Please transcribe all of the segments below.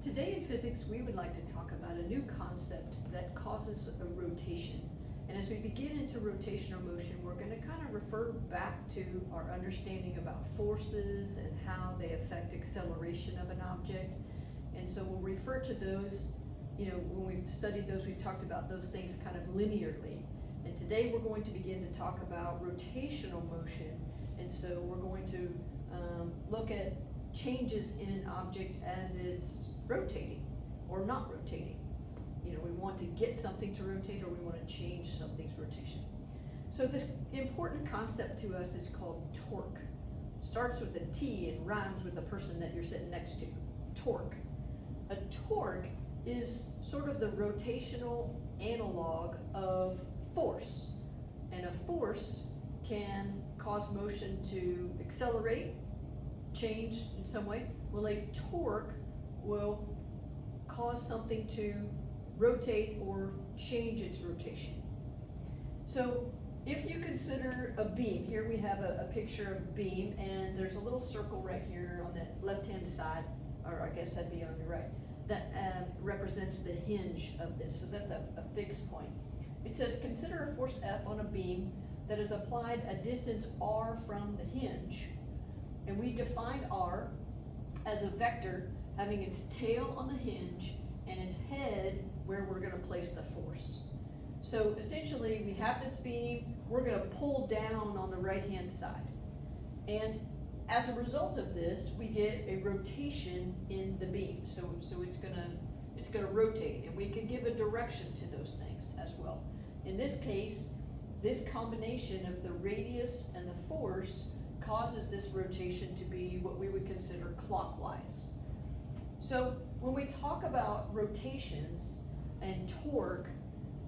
Today in physics, we would like to talk about a new concept that causes a rotation. And as we begin into rotational motion, we're going to kind of refer back to our understanding about forces and how they affect acceleration of an object. And so we'll refer to those, when we've studied those, we've talked about those things kind of linearly. And today we're going to begin to talk about rotational motion. And so we're going to look at changes in an object as it's rotating or not rotating. We want to get something to rotate, or we want to change something's rotation. So this important concept to us is called torque. Starts with a T and rhymes with the person that you're sitting next to. Torque. A torque is sort of the rotational analog of force. And a force can cause motion to accelerate, change in some way. Well, a torque will cause something to rotate or change its rotation. So if you consider a beam, here we have a picture of a beam, and there's a little circle right here on the left-hand side, or I guess that'd be on your right, that represents the hinge of this. So that's a fixed point. It says, consider a force F on a beam that is applied a distance r from the hinge. And we define r as a vector having its tail on the hinge and its head where we're going to place the force. So essentially we have this beam, we're going to pull down on the right hand side. And as a result of this, we get a rotation in the beam. So it's gonna rotate, and we can give a direction to those things as well. In this case, this combination of the radius and the force causes this rotation to be what we would consider clockwise. So when we talk about rotations and torque,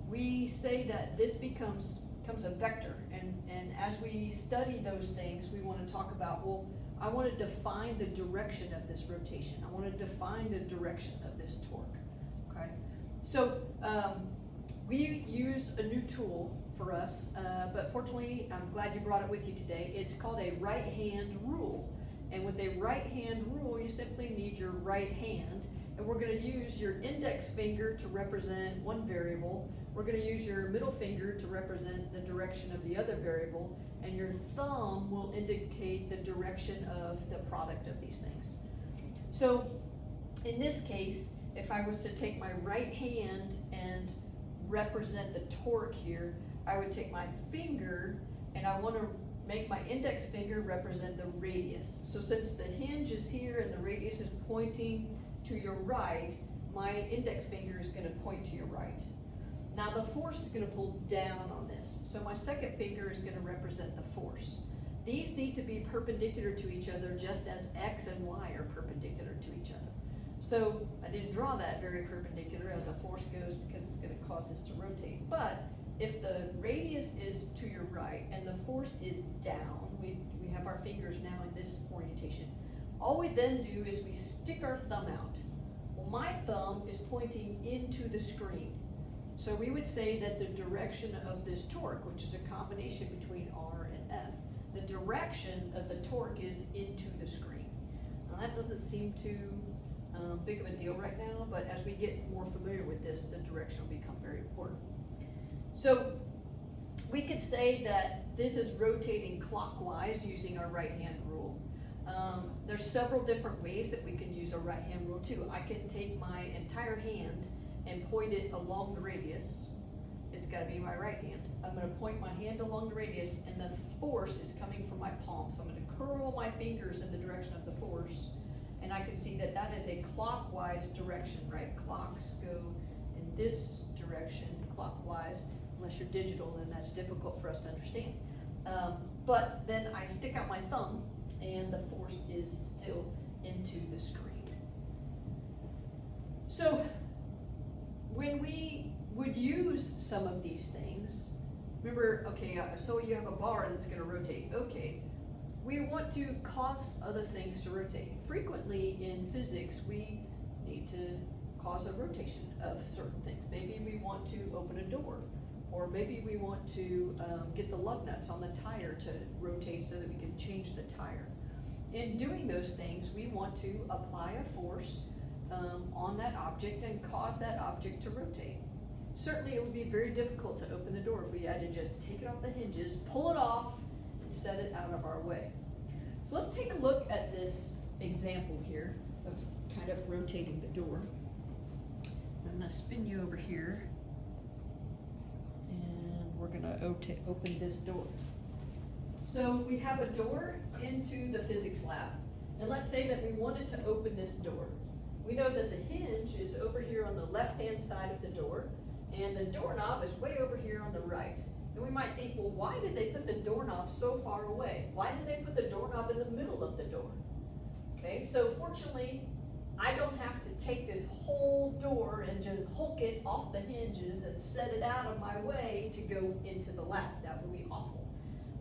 we say that this becomes a vector, and as we study those things, we want to talk about, well, I want to define the direction of this rotation. I want to define the direction of this torque, okay? So we use a new tool for us, but fortunately, I'm glad you brought it with you today. It's called a right-hand rule. And with a right-hand rule, you simply need your right hand, and we're going to use your index finger to represent one variable. We're going to use your middle finger to represent the direction of the other variable, and your thumb will indicate the direction of the product of these things. So in this case, if I was to take my right hand and represent the torque here, I would take my finger, and I want to make my index finger represent the radius. So since the hinge is here and the radius is pointing to your right, my index finger is going to point to your right. Now the force is going to pull down on this. So my second finger is going to represent the force. These need to be perpendicular to each other, just as X and Y are perpendicular to each other. So I didn't draw that very perpendicular as a force goes, because it's going to cause this to rotate. But if the radius is to your right and the force is down, we have our fingers now in this orientation. All we then do is we stick our thumb out. Well, my thumb is pointing into the screen. So we would say that the direction of this torque, which is a combination between R and F, the direction of the torque is into the screen. Now that doesn't seem too big of a deal right now, but as we get more familiar with this, the direction will become very important. So we could say that this is rotating clockwise using our right hand rule. There's several different ways that we can use a right hand rule too. I can take my entire hand and point it along the radius. It's got to be my right hand. I'm going to point my hand along the radius, and the force is coming from my palm. So I'm going to curl my fingers in the direction of the force, and I can see that that is a clockwise direction, right? Clocks go in this direction clockwise. Unless you're digital, then that's difficult for us to understand. But then I stick out my thumb, and the force is still into the screen. So when we would use some of these things, remember, okay, so you have a bar that's going to rotate. Okay, we want to cause other things to rotate. Frequently in physics, we need to cause a rotation of certain things. Maybe we want to open a door, or maybe we want to get the lug nuts on the tire to rotate so that we can change the tire. In doing those things, we want to apply a force on on that object and cause that object to rotate. Certainly it would be very difficult to open the door if we had to just take it off the hinges, pull it off, and set it out of our way. So let's take a look at this example here of kind of rotating the door. I'm gonna spin you over here, and we're gonna open this door. So we have a door into the physics lab, and let's say that we wanted to open this door. We know that the hinge is over here on the left-hand side of the door, and the doorknob is way over here on the right. And we might think, well, why did they put the doorknob so far away? Why did they put the doorknob in the middle of the door? Okay, so fortunately, I don't have to take this whole door and just hook it off the hinges and set it out of my way to go into the lab. That would be awful.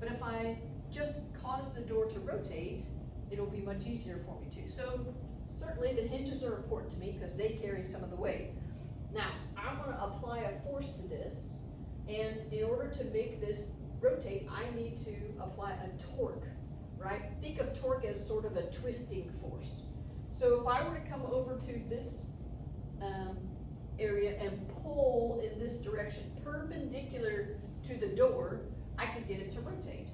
But if I just cause the door to rotate, it'll be much easier for me to. So certainly the hinges are important to me because they carry some of the weight. Now, I want to apply a force to this, and in order to make this rotate, I need to apply a torque, right? Think of torque as sort of a twisting force. So if I were to come over to this area and pull in this direction perpendicular to the door, I could get it to rotate.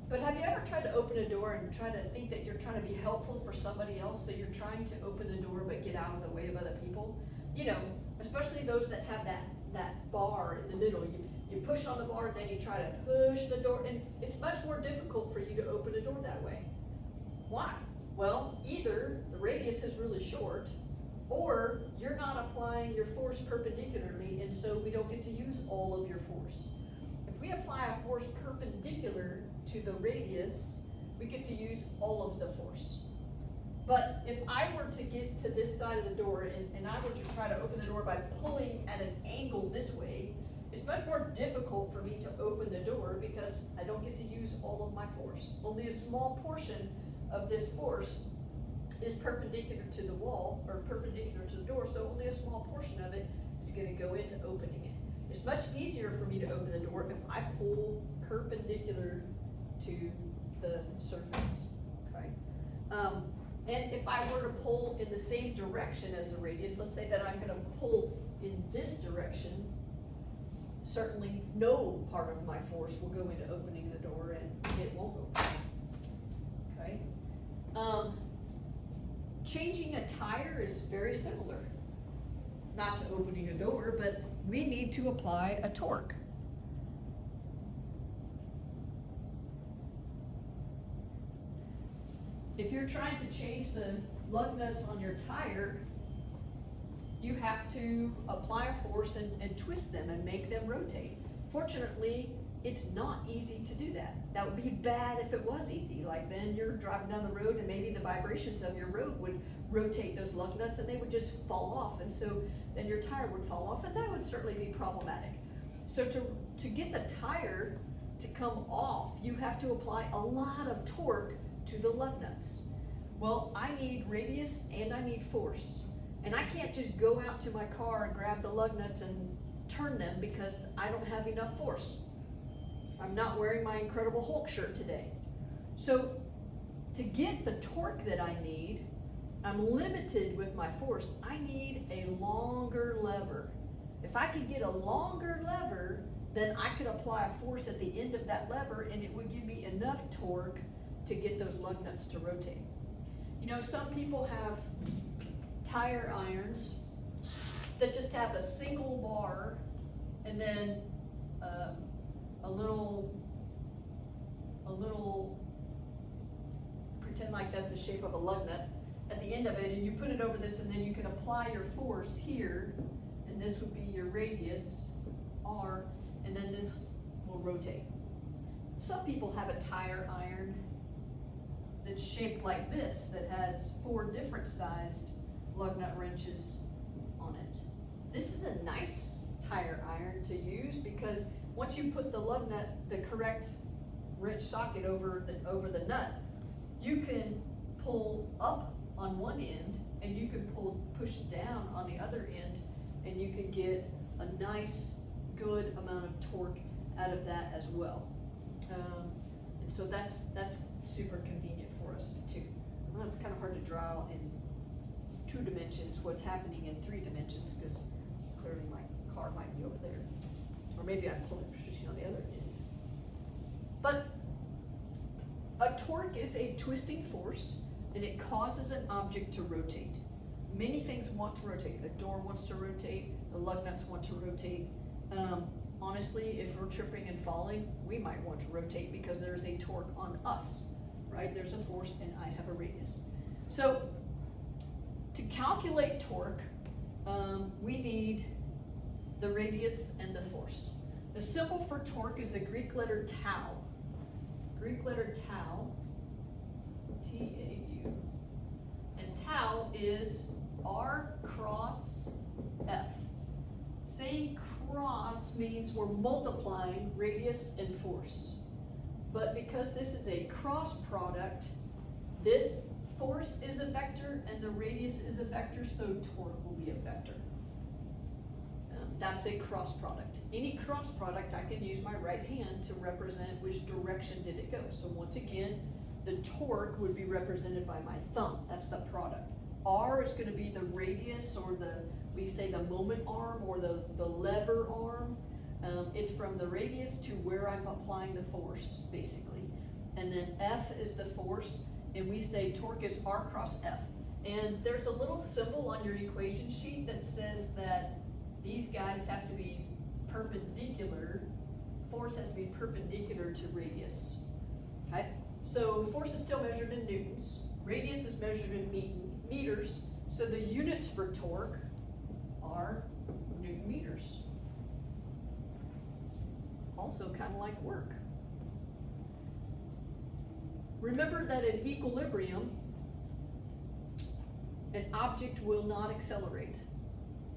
But have you ever tried to open a door and try to think that you're trying to be helpful for somebody else, so you're trying to open the door but get out of the way of other people? You know, especially those that have that bar in the middle. You push on the bar and then you try to push the door, and it's much more difficult for you to open a door that way. Why? Well, either the radius is really short, or you're not applying your force perpendicularly, and so we don't get to use all of your force. If we apply a force perpendicular to the radius, we get to use all of the force. But if I were to get to this side of the door and I were to try to open the door by pulling at an angle this way, it's much more difficult for me to open the door because I don't get to use all of my force. Only a small portion of this force is perpendicular to the wall or perpendicular to the door, so only a small portion of it is going to go into opening it. It's much easier for me to open the door if I pull perpendicular to the surface, okay? And if I were to pull in the same direction as the radius, let's say that I'm going to pull in this direction, certainly no part of my force will go into opening the door and it won't open, okay? Changing a tire is very similar. Not to opening a door, but we need to apply a torque. If you're trying to change the lug nuts on your tire, you have to apply a force and twist them and make them rotate. Fortunately, it's not easy to do that. That would be bad if it was easy. Like then you're driving down the road and maybe the vibrations of your road would rotate those lug nuts and they would just fall off. And so then your tire would fall off, and that would certainly be problematic. So to get the tire to come off, you have to apply a lot of torque to the lug nuts. Well, I need radius and I need force. And I can't just go out to my car and grab the lug nuts and turn them because I don't have enough force. I'm not wearing my Incredible Hulk shirt today. So to get the torque that I need, I'm limited with my force. I need a longer lever. If I could get a longer lever, then I could apply a force at the end of that lever and it would give me enough torque to get those lug nuts to rotate. You know, some people have tire irons that just have a single bar and then a little, pretend like that's the shape of a lug nut at the end of it, and you put it over this, and then you can apply your force here, and this would be your radius, R, and then this will rotate. Some people have a tire iron that's shaped like this, that has 4 different sized lug nut wrenches on it. This is a nice tire iron to use because once you put the lug nut, the correct wrench socket over the nut, you can pull up on one end and you can push down on the other end, and you can get a nice, good amount of torque out of that as well. And so that's super convenient for us too. Well, it's kind of hard to draw 2 dimensions what's happening in 3 dimensions, because clearly my car might be over there. Or maybe I pulled it position on the other end. But a torque is a twisting force, and it causes an object to rotate. Many things want to rotate. The door wants to rotate, the lug nuts want to rotate. Honestly, if we're tripping and falling, we might want to rotate because there's a torque on us, right? There's a force and I have a radius. So to calculate torque, we need the radius and the force. The symbol for torque is the Greek letter tau. Greek letter tau, T-A-U. And tau is R cross F. Saying cross means we're multiplying radius and force. But because this is a cross product, this force is a vector and the radius is a vector, so torque will be a vector. That's a cross product. Any cross product, I can use my right hand to represent which direction did it go. So once again, the torque would be represented by my thumb. That's the product. R is going to be the radius, or we say the moment arm, or the lever arm. It's from the radius to where I'm applying the force, basically. And then F is the force, and we say torque is R cross F. And there's a little symbol on your equation sheet that says that these guys have to be perpendicular. Force has to be perpendicular to radius. Okay? So force is still measured in newtons. Radius is measured in meters. So the units for torque are newton meters. Also kind of like work. Remember that in equilibrium, an object will not accelerate.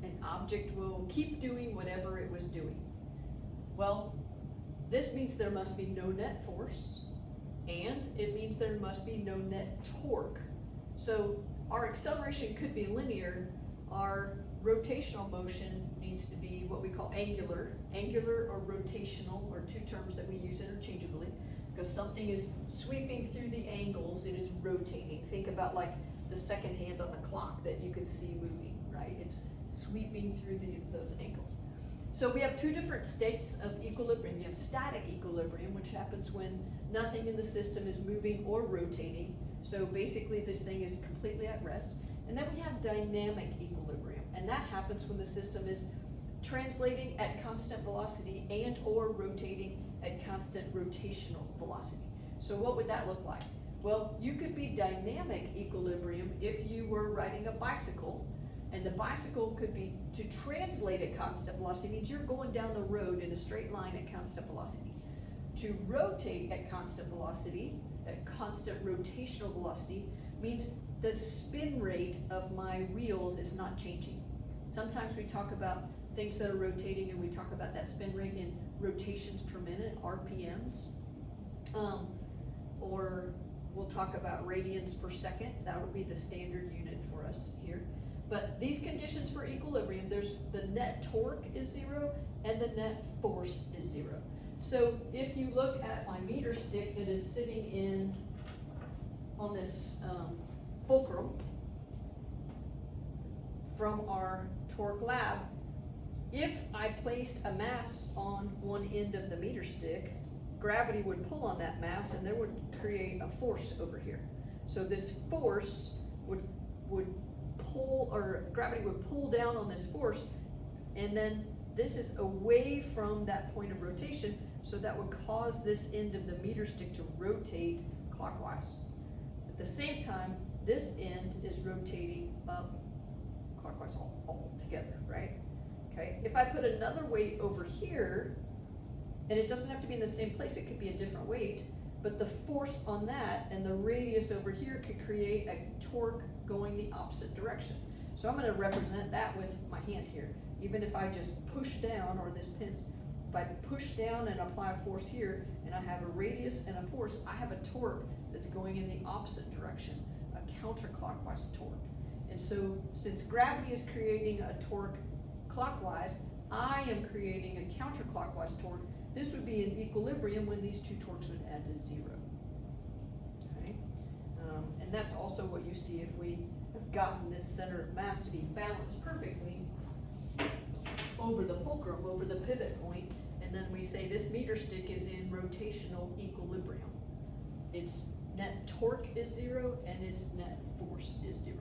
An object will keep doing whatever it was doing. Well, this means there must be no net force, and it means there must be no net torque. So our acceleration could be linear. Our rotational motion needs to be what we call angular. Angular or rotational are 2 terms that we use interchangeably, because something is sweeping through the angles, it is rotating. Think about like the second hand on the clock that you could see moving, right? It's sweeping through those angles. So we have 2 different states of equilibrium. You have static equilibrium, which happens when nothing in the system is moving or rotating. So basically this thing is completely at rest. And then we have dynamic equilibrium, and that happens when the system is translating at constant velocity and or rotating at constant rotational velocity. So what would that look like? Well, you could be dynamic equilibrium if you were riding a bicycle, and the bicycle could be, to translate at constant velocity means you're going down the road in a straight line at constant velocity. To rotate at constant velocity, at constant rotational velocity, means the spin rate of my wheels is not changing. Sometimes we talk about things that are rotating, and we talk about that spin rate in rotations per minute, RPMs. Or we'll talk about radians per second. That would be the standard unit for us here. But these conditions for equilibrium, there's the net torque is 0 and the net force is 0. So if you look at my meter stick that is sitting on this fulcrum from our torque lab, if I placed a mass on one end of the meter stick, gravity would pull on that mass and there would create a force over here. So this force would pull, or gravity would pull down on this force, and then this is away from that point of rotation, so that would cause this end of the meter stick to rotate clockwise. At the same time, this end is rotating up clockwise all together, right? Okay, if I put another weight over here, and it doesn't have to be in the same place, it could be a different weight, but the force on that and the radius over here could create a torque going the opposite direction. So I'm going to represent that with my hand here. Even if I just push down, or this pin, if I push down and apply a force here, and I have a radius and a force, I have a torque that's going in the opposite direction, a counterclockwise torque. And so since gravity is creating a torque clockwise, I am creating a counterclockwise torque. This would be in equilibrium when these 2 torques would add to 0. Okay? And that's also what you see if we have gotten this center of mass to be balanced perfectly over the fulcrum, over the pivot point, and then we say this meter stick is in rotational equilibrium. Its net torque is 0 and its net force is 0.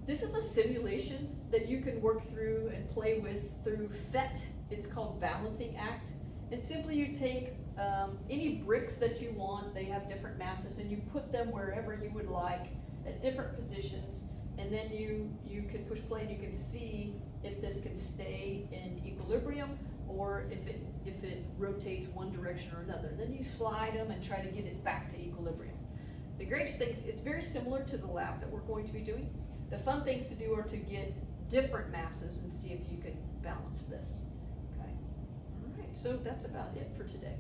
This is a simulation that you can work through and play with through PhET. It's called Balancing Act. And simply you take any bricks that you want, they have different masses, and you put them wherever you would like at different positions, and then you can push play and you can see if this can stay in equilibrium or if it rotates one direction or another. Then you slide them and try to get it back to equilibrium. The greatest things, it's very similar to the lab that we're going to be doing. The fun things to do are to get different masses and see if you can balance this. Okay. All right, so that's about it for today.